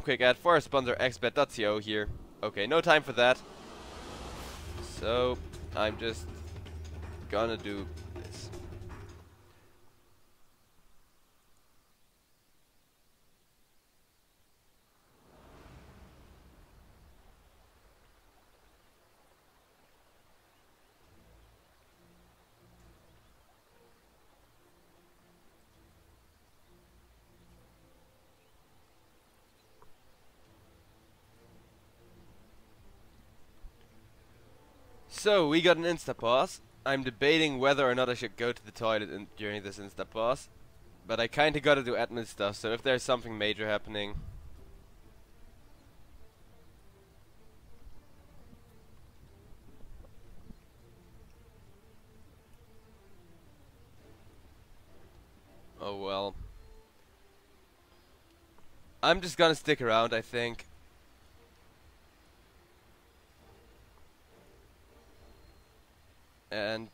one quick ad for our sponsor xbet.co here. Okay, no time for that. So, I'm just gonna do this. So, we got an insta-pause. I'm debating whether or not I should go to the toilet during this insta-pause. But I kinda gotta do admin stuff, so if there's something major happening... oh well. I'm just gonna stick around, I think. And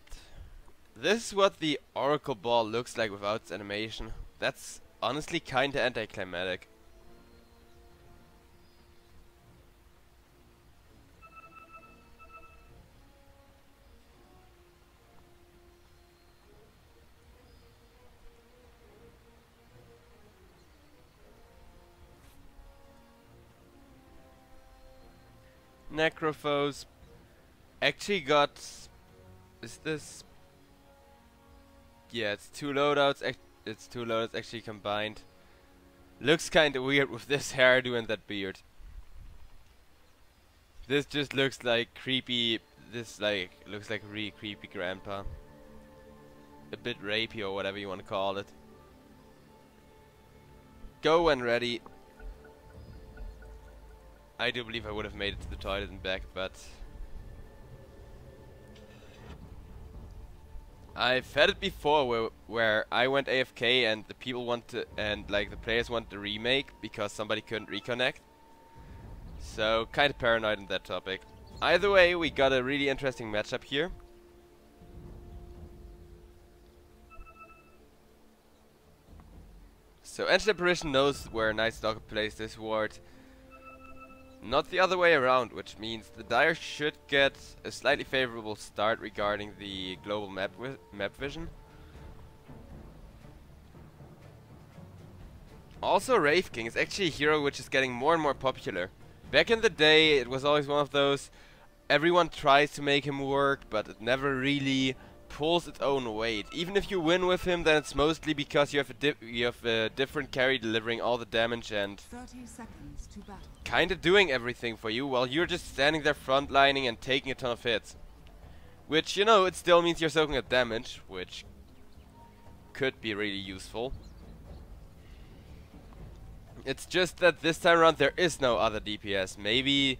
this is what the Oracle Ball looks like without its animation. That's honestly kinda anticlimactic. Necrophos actually got... is this... yeah, it's two loadouts actually combined. Looks kinda weird with this hairdo and that beard. This just looks like creepy... this like looks like a really creepy grandpa. A bit rapey or whatever you want to call it. Go when ready. I do believe I would have made it to the toilet and back, but... I've had it before where I went AFK and the people want to, and like the players want the remake because somebody couldn't reconnect. So kind of paranoid on that topic. Either way, we got a really interesting matchup here. So Ancient Apparition knows where Night Stalker plays this ward. Not the other way around, which means the Dire should get a slightly favorable start regarding the global map vision. Also, Wraith King is actually a hero which is getting more and more popular. Back in the day, it was always one of those, everyone tries to make him work, but it never really pulls its own weight. Even if you win with him, then it's mostly because you have a different carry delivering all the damage and 30 seconds to battle. Kinda doing everything for you while you're just standing there frontlining and taking a ton of hits. Which, you know, it still means you're soaking up damage, which could be really useful. It's just that this time around there is no other DPS. Maybe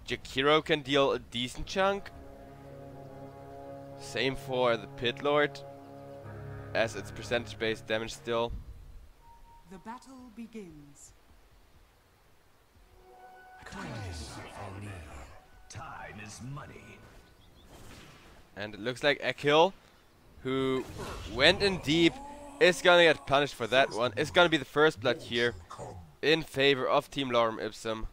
Jakiro can deal a decent chunk. Same for the Pit Lord, as it's percentage based damage still. The battle begins. Time is money. And it looks like Akil, who went in deep, is gonna get punished for that one. It's gonna be the first blood here in favor of Team Lorem Ipsum.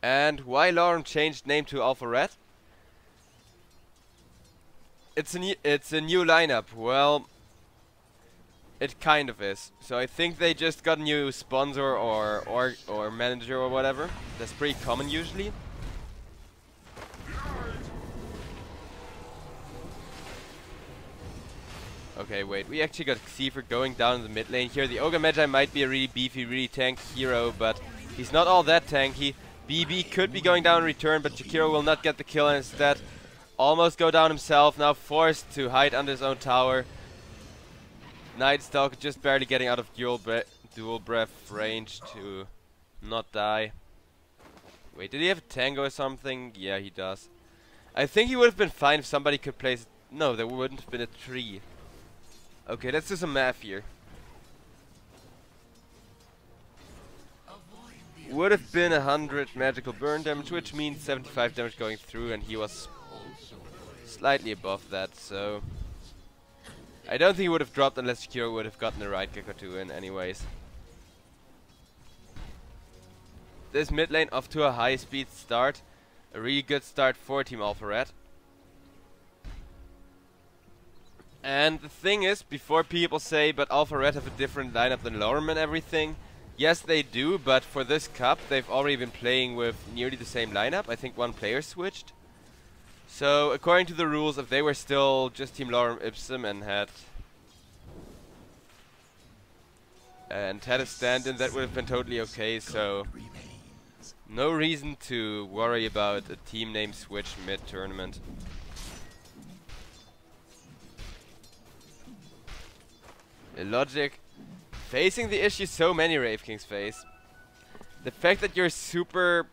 And why Lorem changed name to Alpha Red? It's a new lineup. Well, it kind of is. So I think they just got a new sponsor or manager or whatever. That's pretty common usually. Okay, wait. We actually got Xefer going down in the mid lane here. The Ogre Magi might be a really beefy, really tanky hero, but he's not all that tanky. BB could be going down in return, but Jakiro will not get the kill and instead almost go down himself. Now forced to hide under his own tower. Night Stalker just barely getting out of dual breath range to not die. Wait, did he have a tango or something? Yeah, he does. I think he would have been fine if somebody could place... No, there wouldn't have been a tree. Okay, let's do some math here. Would have been 100 magical burn damage, which means 75 damage going through, and he was slightly above that, so... I don't think he would have dropped unless Jakiro would have gotten the right kick or two in anyways. This mid lane off to a high speed start. A really good start for Team Alpha Red. And the thing is, before people say, but Alpha Red have a different lineup than Lorem and everything. Yes, they do, but for this cup, they've already been playing with nearly the same lineup. I think one player switched. So, according to the rules, if they were still just Team Lorem Ipsum and had a stand-in, that would have been totally okay. So, no reason to worry about a team name switch mid-tournament. Illogic facing the issue so many Wraith Kings face. The fact that you're super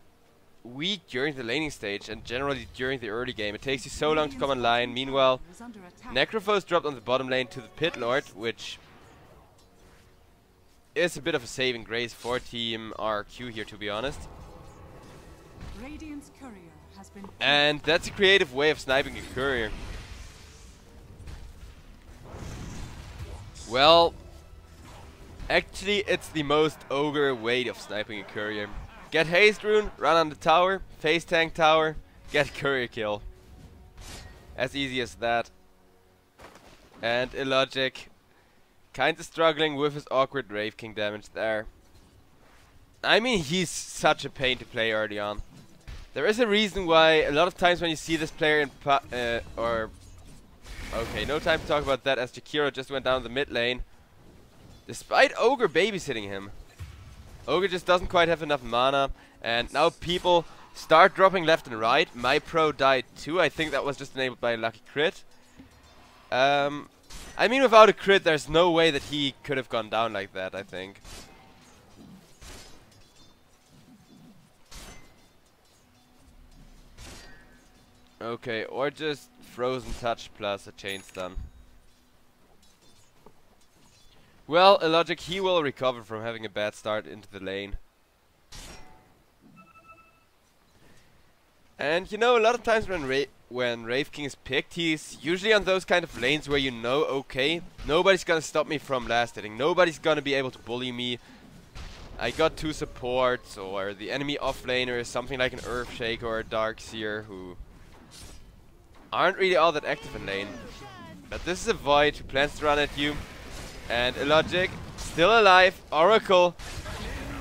weak during the laning stage and generally during the early game. It takes you so long to come online. Meanwhile, Necrophos dropped on the bottom lane to the Pit Lord, which is a bit of a saving grace for Team RRQ here, to be honest. And that's a creative way of sniping a courier. Well, actually it's the most ogre way of sniping a courier. Get haste rune, run on the tower, face tank tower, get courier kill. As easy as that. And Illogic kinda struggling with his awkward Wraith King damage there. I mean, he's such a pain to play early on. There is a reason why a lot of times when you see this player in okay, no time to talk about that as Jakiro just went down the mid lane. Despite Ogre babysitting him. Ogre just doesn't quite have enough mana, and now people start dropping left and right. My pro died too. I think that was just enabled by a lucky crit. I mean, without a crit, there's no way that he could have gone down like that, I think. Okay, or just Frozen Touch plus a Chain Stun. Well, Illogic, he will recover from having a bad start into the lane. And you know, a lot of times when Wraith King is picked, he's usually on those kind of lanes where you know, okay, nobody's gonna stop me from last hitting. Nobody's gonna be able to bully me. I got 2 supports, or the enemy offlaner is something like an Earthshaker or a Darkseer who aren't really all that active in lane. But this is a Void who plans to run at you. And Illogic, still alive, Oracle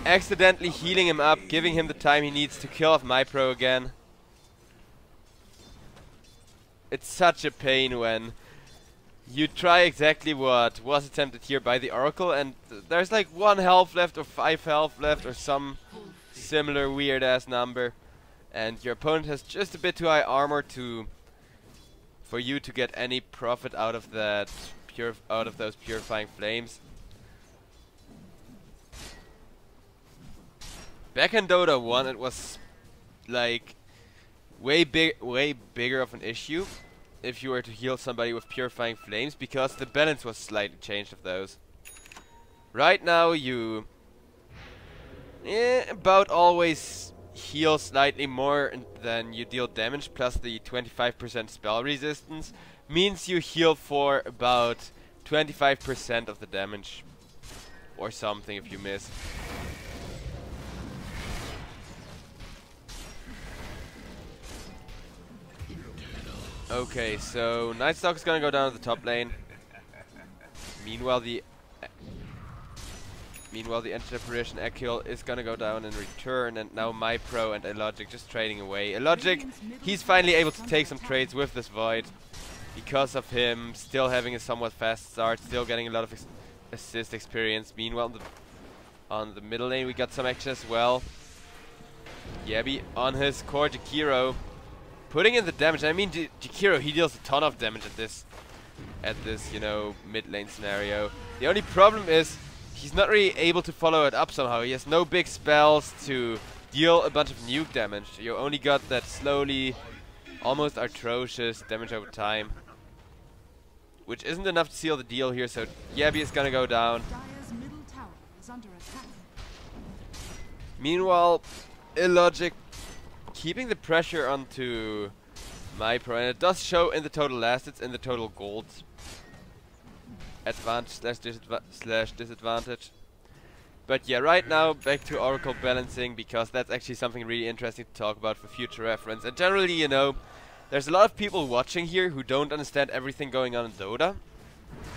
accidentally healing him up, giving him the time he needs to kill off my pro again. It's such a pain when you try exactly what was attempted here by the Oracle and there's like 1 health left or 5 health left or some similar weird ass number. And your opponent has just a bit too high armor for you to get any profit out of that out of those purifying flames. Back in Dota 1 it was like way bigger of an issue if you were to heal somebody with purifying flames because the balance was slightly changed of those. Right now you about always heal slightly more than you deal damage, plus the 25% spell resistance means you heal for about 25% of the damage or something if you miss. Okay, so Nightstalk is gonna go down to the top lane. Meanwhile the Anti-Apparition Ekill is gonna go down in return, and now my pro and Illogic just trading away. Illogic, he's finally able to take some trades with this Void because of him still having a somewhat fast start, still getting a lot of assist experience. Meanwhile on the middle lane we got some action as well. Yabi on his core Jakiro, putting in the damage. I mean, Jakiro, he deals a ton of damage at this, you know, mid lane scenario. The only problem is he's not really able to follow it up somehow. He has no big spells to deal a bunch of nuke damage. You only got that slowly, almost atrocious damage over time, which isn't enough to seal the deal here. So Yabi is gonna go down. Meanwhile, Illogic keeping the pressure onto my pro, and it does show in the total last, it's in the total gold. advantage slash disadvantage. But yeah, right now back to Oracle balancing, because that's actually something really interesting to talk about for future reference. And generally, you know, there's a lot of people watching here who don't understand everything going on in Dota,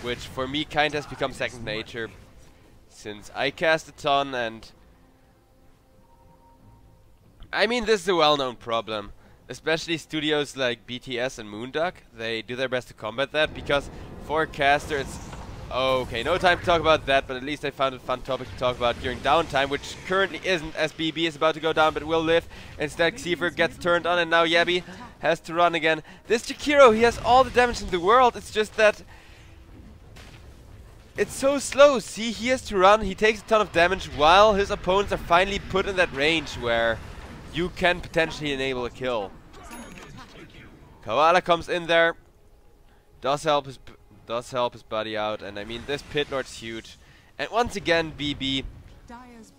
which for me kind of has become second nature since I cast a ton. And I mean, this is a well-known problem, especially studios like BTS and Moonduck. They do their best to combat that, because for a caster it's okay, no time to talk about that, but at least I found a fun topic to talk about during downtime, which currently isn't, as BB is about to go down but will live. Instead Xever gets turned on and now Yabby has to run again. This Jakiro, he has all the damage in the world, it's just that it's so slow. See, he has to run, he takes a ton of damage while his opponents are finally put in that range where you can potentially enable a kill. Koala comes in there, does help his buddy out, and I mean, this Pit Lord's huge. And once again, BB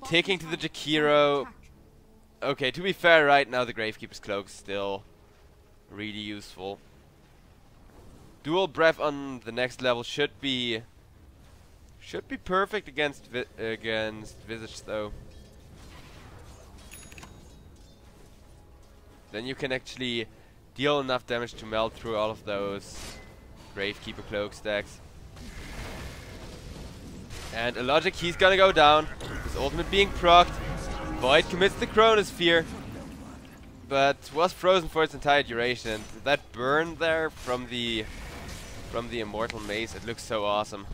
taking to the Jakiro. Okay, to be fair, right now the Gravekeeper's Cloak is still really useful. Dual Breath on the next level should be perfect against Visage though. Then you can actually deal enough damage to melt through all of those Gravekeeper Cloak stacks. And a Logic, he's gonna go down. His ultimate being procced. Void commits the Chronosphere, but was frozen for its entire duration. And that burn there from the Immortal Mace, it looks so awesome.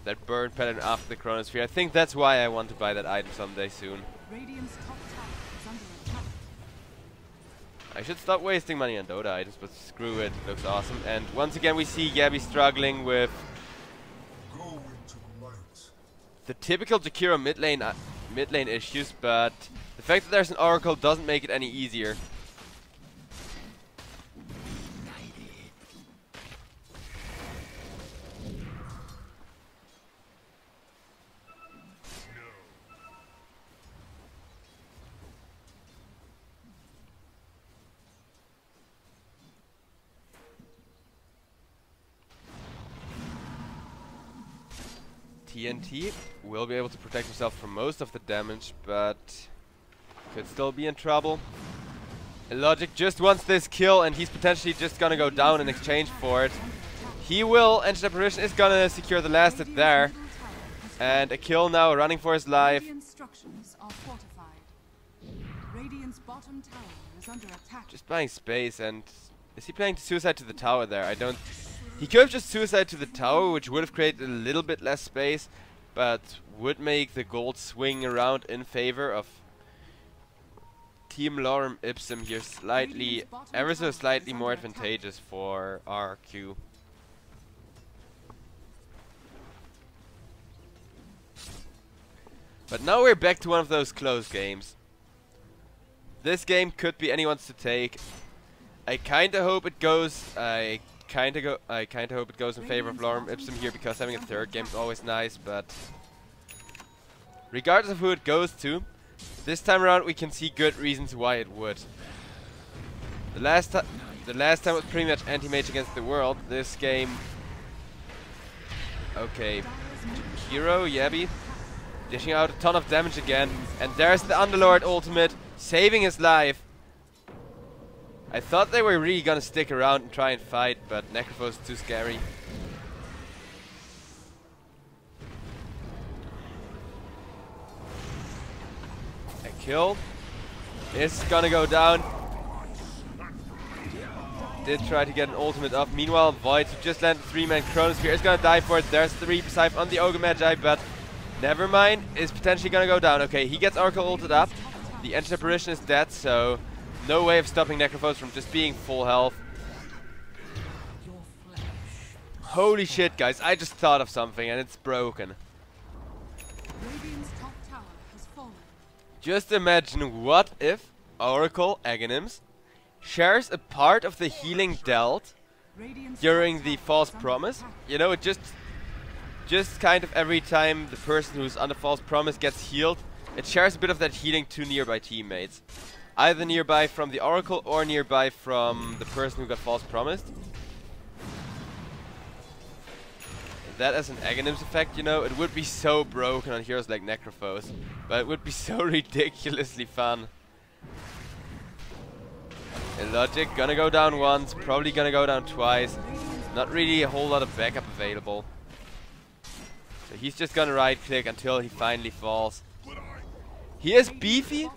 That burn pattern after the Chronosphere. I think that's why I want to buy that item someday soon. Radiant's top tower is under attack. I should stop wasting money on Dota items, but screw it, it looks awesome. And once again we see Yabby struggling with the typical Jakiro mid lane issues, but the fact that there's an Oracle doesn't make it any easier. TNT will be able to protect himself from most of the damage, but could still be in trouble. Logic just wants this kill, and he's potentially just gonna go down in exchange for it. He will, Ancient Apparition is gonna secure the last hit there. And a kill now, running for his life. Structures are fortified. Radiant's bottom tower is under attack. Just buying space, and is he planning to suicide to the tower there? I don't... He could have just suicide to the tower, which would have created a little bit less space, but would make the gold swing around in favor of Team Lorem Ipsum here, slightly, ever so slightly more advantageous for RRQ. But now we're back to one of those close games. This game could be anyone's to take. I kinda hope it goes. I kinda hope it goes in favor of Lorem Ipsum here, because having a third game is always nice. But regardless of who it goes to, this time around we can see good reasons why it would. The last time was pretty much anti-mage against the world. This game, okay, Hero Yabby dishing out a ton of damage again, and there's the Underlord ultimate saving his life. I thought they were really gonna stick around and try and fight, but Necrophos is too scary. A kill is gonna go down. Did try to get an ultimate off. Meanwhile, Void, who just landed 3-man Chronosphere, is gonna die for it. There's the Reaper Scythe on the Ogre Magi, but never mind, is potentially gonna go down. Okay, he gets Oracle ulted up. The Ancient Apparition is dead, so no way of stopping Necrophos from just being full health. Holy shit, guys, I just thought of something and it's broken. Radiant's top tower has fallen. Just imagine, what if Oracle Aghanims shares a part of the healing dealt Radiant's during the top tower False is under Promise? attack. You know, it just kind of every time the person who's under False Promise gets healed, it shares a bit of that healing to nearby teammates. Either nearby from the Oracle or nearby from the person who got False Promised. that as an Aghanims effect, you know, it would be so broken on heroes like Necrophos. But it would be so ridiculously fun. Illogic gonna go down once, probably gonna go down twice. Not really a whole lot of backup available. So he's just gonna right click until he finally falls. He is beefy,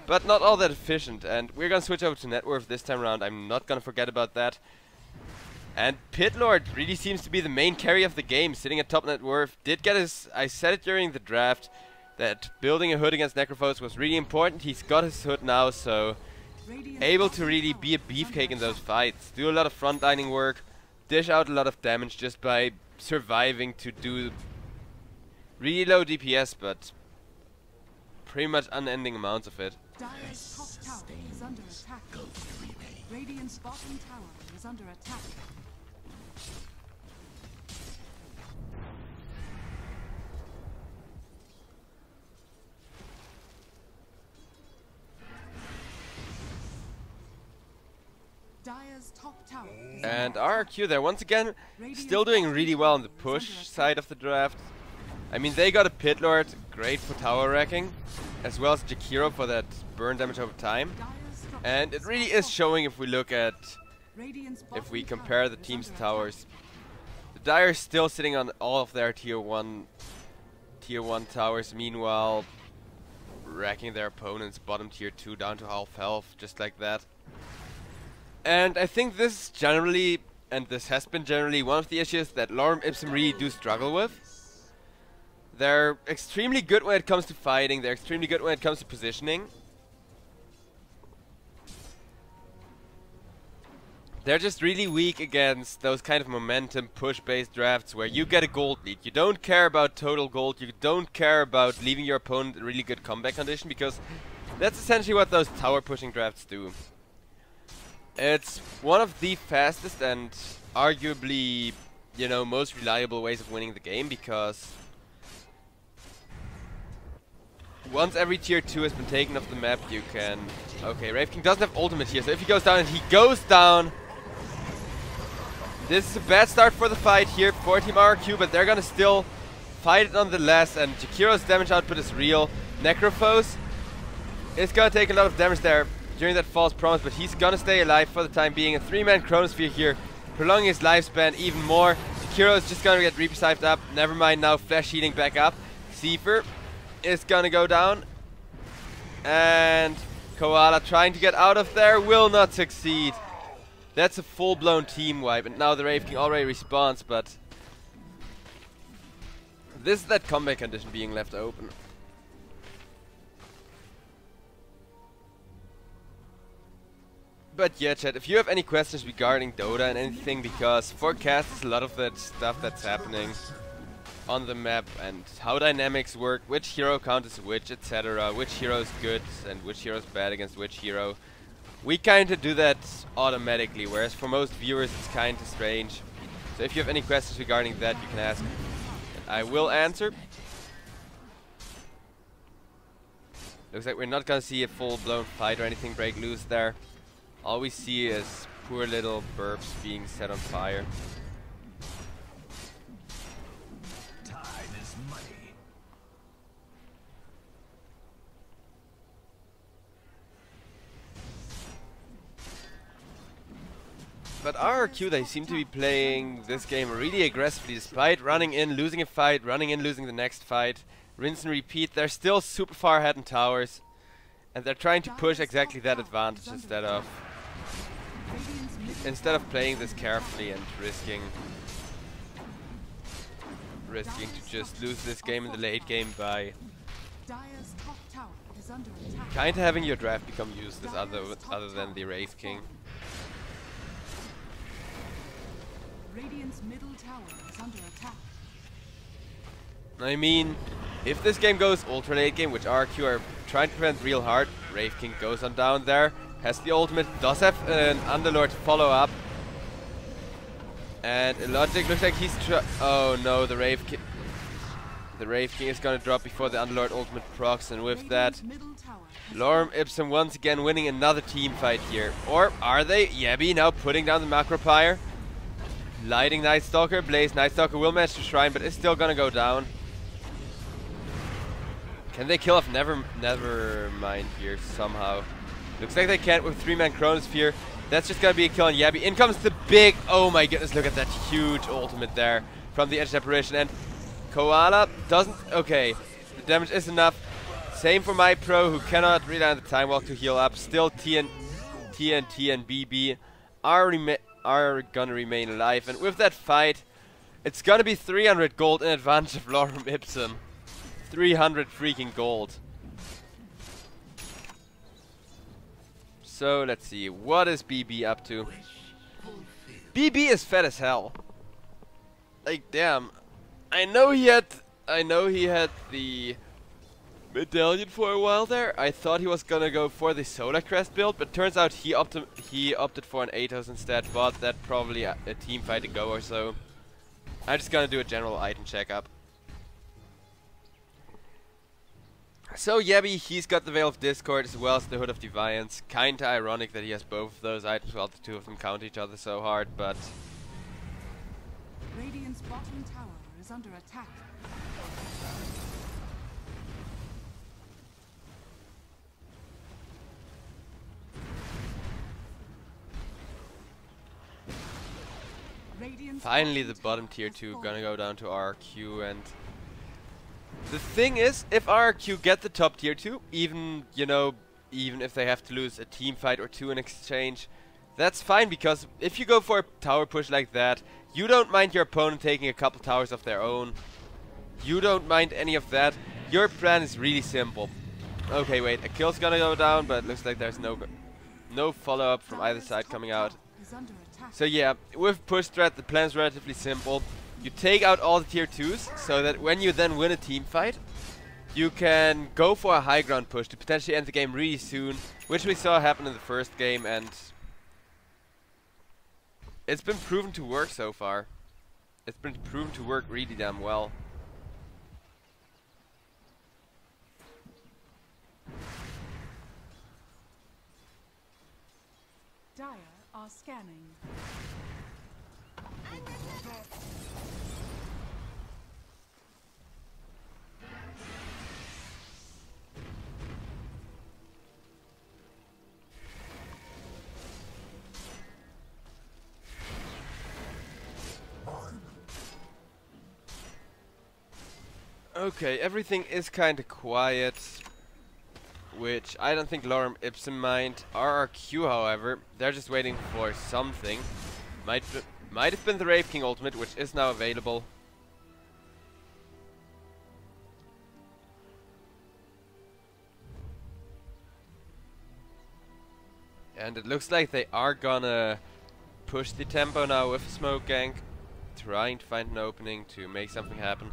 but not all that efficient. And we're gonna switch over to net worth this time around. I'm not gonna forget about that. And Pit Lord really seems to be the main carry of the game, sitting at top net worth. Did get his, I said it during the draft, that building a hood against Necrophos was really important. He's got his hood now, so able to really be a beefcake in those fights. Do a lot of frontlining work, dish out a lot of damage just by surviving to do really low DPS, but pretty much unending amounts of it. Dire's top tower is under attack. Radiant's bottom tower is under attack. Dire's top tower is And RRQ there once again, still doing really well on the push side of the draft. I mean, they got a Pit Lord, great for tower wrecking, as well as Jakiro for that burn damage over time. And it really is showing if we look at, if we compare the team's towers. The Dire is still sitting on all of their tier 1 towers, meanwhile wrecking their opponents bottom tier 2 down to half health, just like that. And I think this is generally, and this has been generally, one of the issues that Lorem Ipsum really do struggle with. They're extremely good when it comes to fighting, they're extremely good when it comes to positioning. They're just really weak against those kind of momentum push-based drafts where you get a gold lead. You don't care about total gold, you don't care about leaving your opponent in a really good combat condition, because that's essentially what those tower pushing drafts do. It's one of the fastest and arguably, you know, most reliable ways of winning the game, because once every tier 2 has been taken off the map, you can... Okay, Wraith King doesn't have ultimate here, so if he goes down, and he goes down... This is a bad start for the fight here for Team RRQ, but they're gonna still fight it nonetheless, and Jakiro's damage output is real. Necrophos is gonna take a lot of damage there during that false promise, but he's gonna stay alive for the time being. A 3-man Chronosphere here, prolonging his lifespan even more. Jakiro is just gonna get reap-siped up. Never mind, now flash healing back up. Seifer is gonna go down. And Koala trying to get out of there will not succeed. That's a full-blown team wipe, and now the Wraith King already respawns, but this is that combat condition being left open. But yeah, chat, if you have any questions regarding Dota and anything, because forecast is a lot of that stuff that's happening on the map, and how dynamics work, which hero counters which, etc., which hero is good and which hero is bad against which hero. We kinda do that automatically, whereas for most viewers it's kinda strange. So if you have any questions regarding that, you can ask, and I will answer. Looks like we're not gonna see a full-blown fight or anything break loose there. All we see is poor little burps being set on fire. Time is money. But RRQ, they seem to be playing this game really aggressively, despite running in, losing a fight, running in, losing the next fight. Rinse and repeat. They're still super far ahead in towers, and they're trying to push exactly that advantage instead of playing this carefully and risking to just lose this game in the late game by kinda having your draft become useless other than the Wraith King. Radiant's middle tower is under attack. I mean, if this game goes ultra late game, which RRQ are trying to prevent real hard, Wraith King goes on down there, has the ultimate, does have an Underlord follow up. And Illogic looks like he's oh no, the Wraith King is gonna drop before the Underlord ultimate procs, and with that, Lorem Ipsum once again winning another team fight here. Or are they? Yabby now putting down the Macropyre. Lighting Night Stalker, Blaze Night Stalker will match the Shrine, but it's still gonna go down. Can they kill off Never mind here somehow? Looks like they can't with 3-man Chronosphere. That's just gonna be a kill on Yabby. In comes the big, oh my goodness, look at that huge ultimate there from the Edge Separation. And Koala doesn't, okay, the damage is enough. Same for my pro, who cannot rely on the Time Walk to heal up. Still TNT and BB are gonna remain alive. And with that fight, it's gonna be 300 gold in advantage of Lorem Ipsum. 300 freaking gold. So let's see, what is BB up to? BB is fat as hell. Like damn, I know he had the medallion for a while there. I thought he was gonna go for the Solar Crest build, but turns out he opted for an Atos instead. But that probably a team fight to go or so. I'm just gonna do a general item checkup. So Yabby, he's got the Veil of Discord as well as the Hood of Defiance. Kinda ironic that he has both of those items while the two of them counter each other so hard, but... Radiant's bottom tower is under attack. Finally the bottom tier 2 gonna go down to RRQ, and... the thing is, if RRQ get the top tier 2, even, you know, even if they have to lose a team fight or two in exchange, that's fine, because if you go for a tower push like that, you don't mind your opponent taking a couple towers of their own. You don't mind any of that. Your plan is really simple. Okay, wait, a kill's gonna go down, but it looks like there's no follow-up from either side coming out. So yeah, with push threat, the plan is relatively simple. You take out all the tier 2s, so that when you then win a team fight, you can go for a high ground push to potentially end the game really soon, which we saw happen in the first game, and it's been proven to work so far. It's been proven to work really damn well. Dire are scanning. Okay, everything is kinda quiet, which I don't think Lorem Ipsum mind. RRQ, however, they're just waiting for something. Might have been the Rave King ultimate, which is now available. And it looks like they are gonna push the tempo now with a smoke gank, trying to find an opening to make something happen.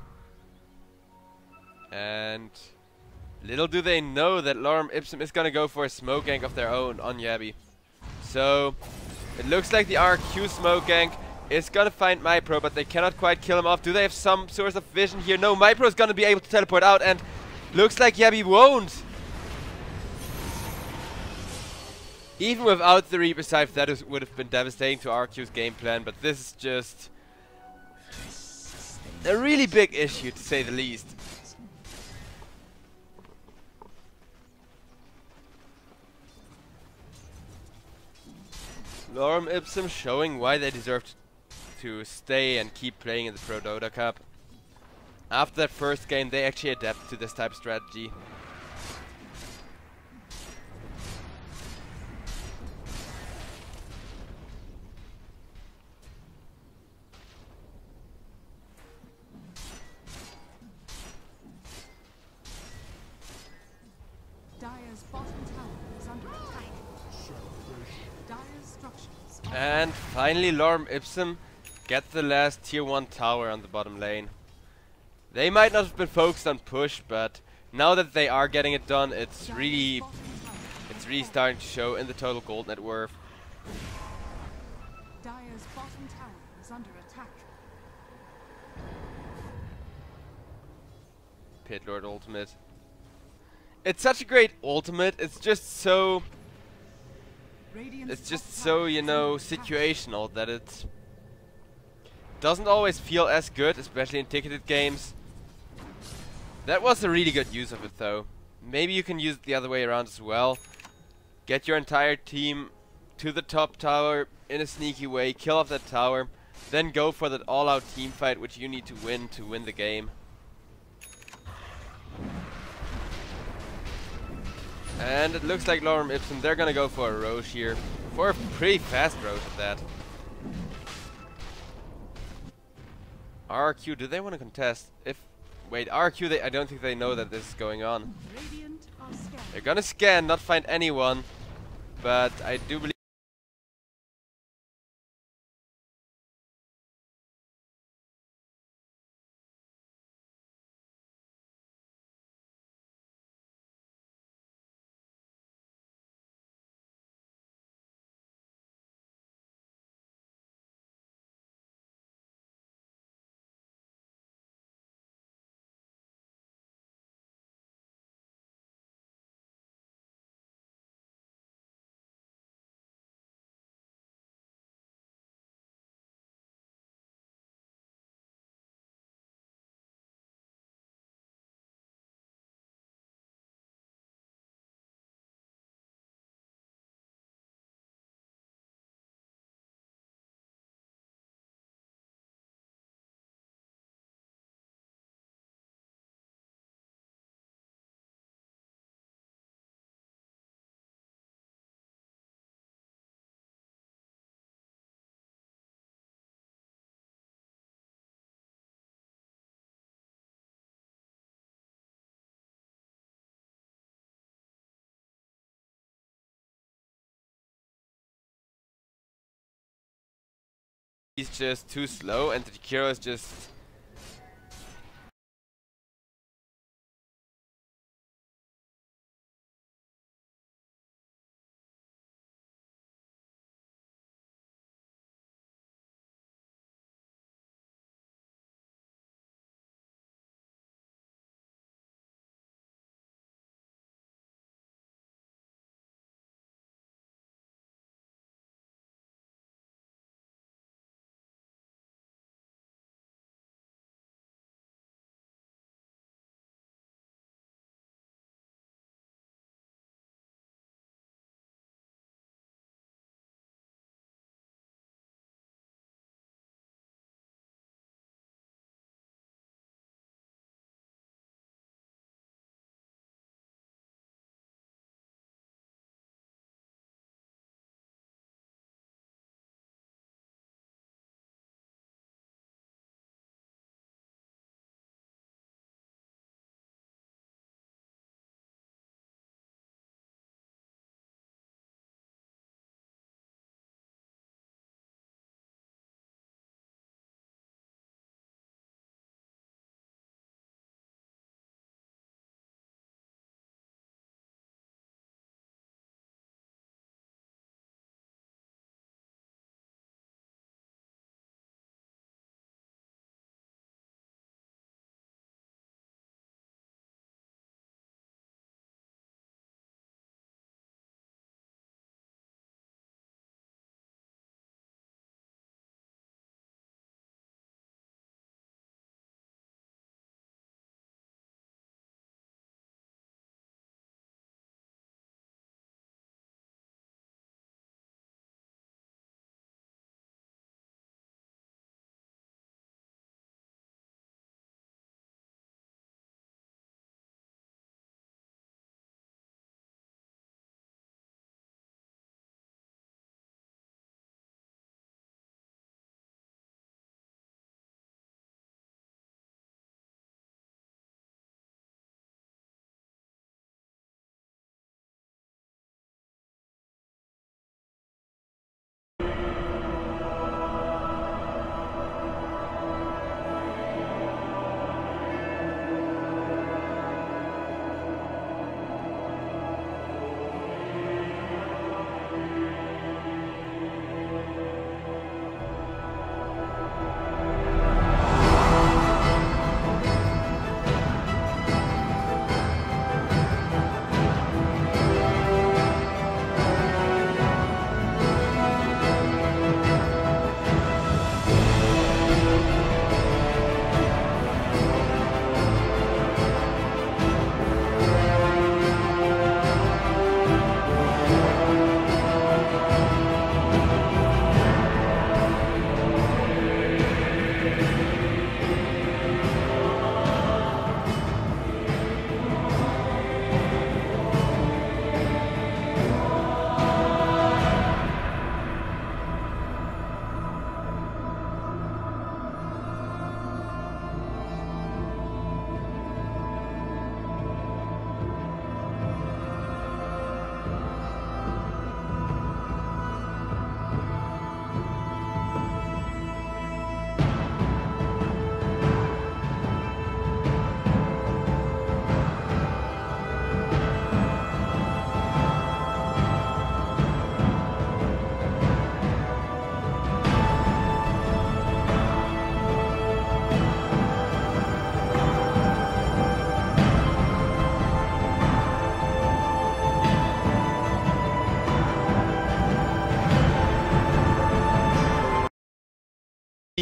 And little do they know that Lorem Ipsum is gonna go for a smoke gank of their own on Yabby. So it looks like the RQ smoke gank is gonna find MyPro, but they cannot quite kill him off. Do they have some source of vision here? No, MyPro is gonna be able to teleport out, and looks like Yabby won't. Even without the Reaper Scythe, that would have been devastating to RQ's game plan, but this is just a really big issue, to say the least. Lorem Ipsum showing why they deserve to stay and keep playing in the ProDota Cup. After that first game, they actually adapted to this type of strategy. Dire's bottom tower is under attack. Dire's structures are And finally Lorem Ipsum get the last tier 1 tower on the bottom lane. They might not have been focused on push, but now that they are getting it done, it's really starting to show in the total gold net worth. Dire's bottom tower is under attack. Pit Lord ultimate. It's such a great ultimate. It's just so, Radiant's it's just top so, tower you is know, under attack. situational that doesn't always feel as good, especially in ticketed games. That was a really good use of it though. Maybe you can use it the other way around as well. Get your entire team to the top tower in a sneaky way, kill off that tower, then go for that all-out team fight which you need to win the game. And it looks like Lorem Ipsum, they're gonna go for a Roche here. For a pretty fast Roche at that. RRQ, do they want to contest? Wait, RRQ, I don't think they know that this is going on. Radiant are scared. They're gonna scan, not find anyone. But I do believe he's just too slow and the Kiro is just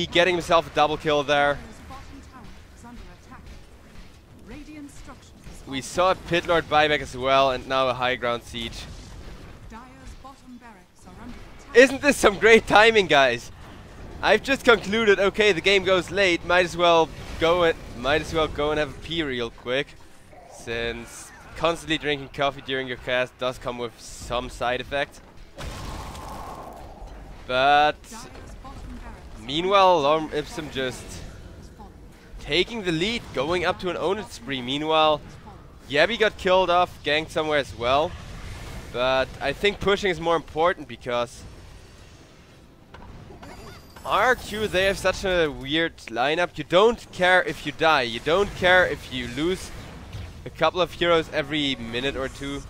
BB getting himself a double kill there. Dire's bottom tower is under attack. Radiant structures We saw a Pit Lord buyback as well, and now a high ground siege. Dire's bottom barracks are under attack. Isn't this some great timing, guys? I've just concluded, okay, the game goes late, might as well go and have a pee real quick, since constantly drinking coffee during your cast does come with some side effects. But Dire's bottom barracks meanwhile, Lorem Ipsum just is falling. taking the lead, going up to an own it spree. Meanwhile, Yabby got killed off, ganked somewhere as well. But I think pushing is more important because RRQ, they have such a weird lineup. You don't care if you die. You don't care if you lose a couple of heroes every minute or two.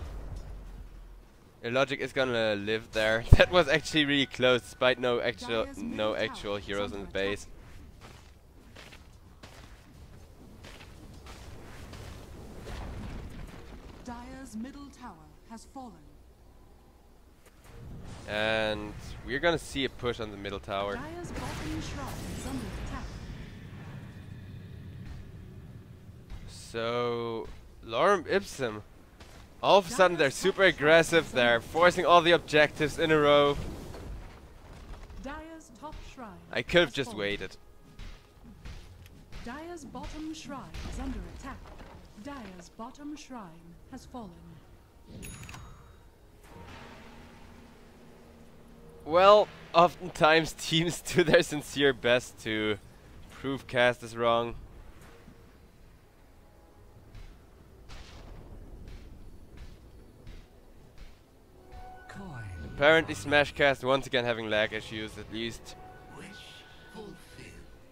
Your logic is gonna live there. That was actually really close, despite no actual heroes in the base. Dire's middle tower has fallen. And we're gonna see a push on the middle tower. Dire's bottom shrine is under attack. So, Lorem Ipsum, all of a sudden they're super aggressive. They're forcing all the objectives in a row. Dire's top shrine. I could have has just fallen. waited. Dire's bottom shrine is under attack. Dire's bottom shrine has fallen. Well, oftentimes teams do their sincere best to prove casters wrong. Coin. Apparently Smashcast once again having lag issues, at least. Wish fulfilled.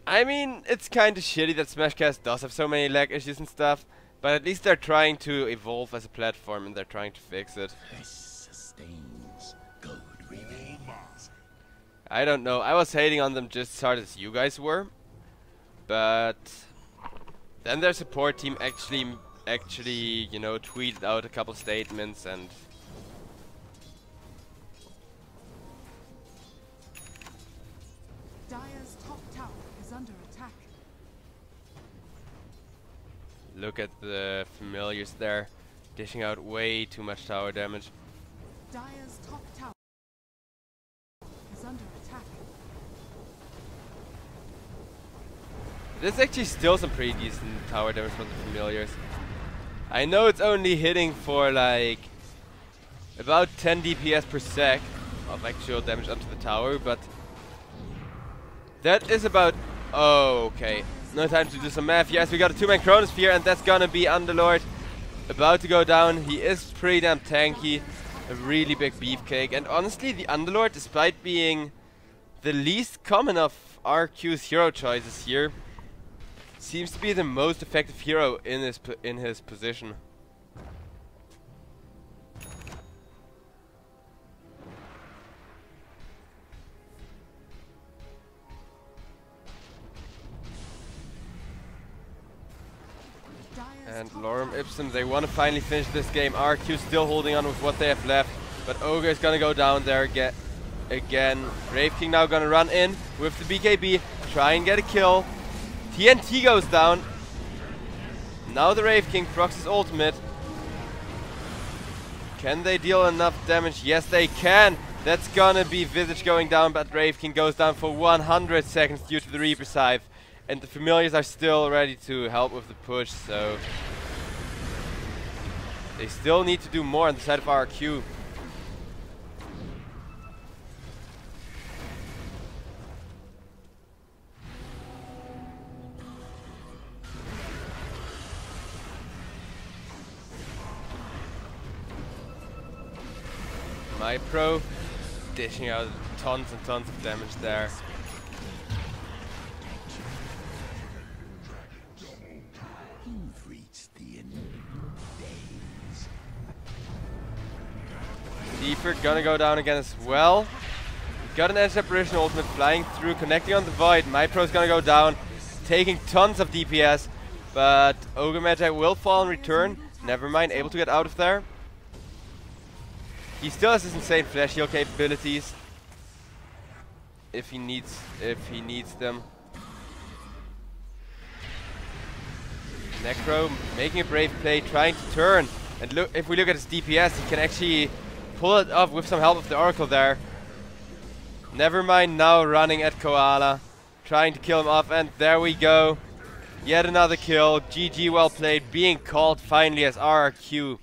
I mean, it's kinda shitty that Smashcast does have so many lag issues and stuff, but at least they're trying to evolve as a platform and they're trying to fix it. This sustains. Gold remains. I don't know, I was hating on them just as hard as you guys were, but then their support team actually, you know, tweeted out a couple statements and Dire's top tower is under attack. look at the familiars there, dishing out way too much tower damage. Dire's top tower is under attack. There's actually still some pretty decent tower damage from the familiars. I know it's only hitting for like about 10 DPS per sec of actual damage onto the tower, but that is about... Oh, okay. No time to do some math. Yes, we got a 2-man Chronosphere, and that's gonna be Underlord about to go down. He is pretty damn tanky, a really big beefcake, and honestly, the Underlord, despite being the least common of RQ's hero choices here, seems to be the most effective hero in his position. And Lorem Ipsum, they want to finally finish this game. RQ still holding on with what they have left, but Ogre is gonna go down there again. Brave King now gonna run in with the BKB, try and get a kill. TNT goes down. Now the Rave King procs his ultimate. Can they deal enough damage? Yes, they can. That's gonna be Visage going down, but Rave King goes down for 100 seconds due to the Reaper Scythe. And the familiars are still ready to help with the push, so they still need to do more on the side of RQ. My pro dishing out tons and tons of damage there. You've reached the end of days. Deeper gonna go down again as well. Got an edge apparition ultimate flying through, connecting on the void. My pro's gonna go down, taking tons of DPS, but Ogre Magi will fall in return. Never mind, able to get out of there. He still has his insane flash heal capabilities if he needs them. Necro making a brave play, trying to turn. And look, if we look at his DPS, he can actually pull it off with some help of the Oracle there. Never mind now running at Koala, trying to kill him off, and there we go. Yet another kill. GG, well played. Being called finally as RRQ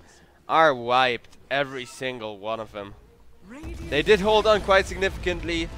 are wiped. Every single one of them. They did hold on quite significantly.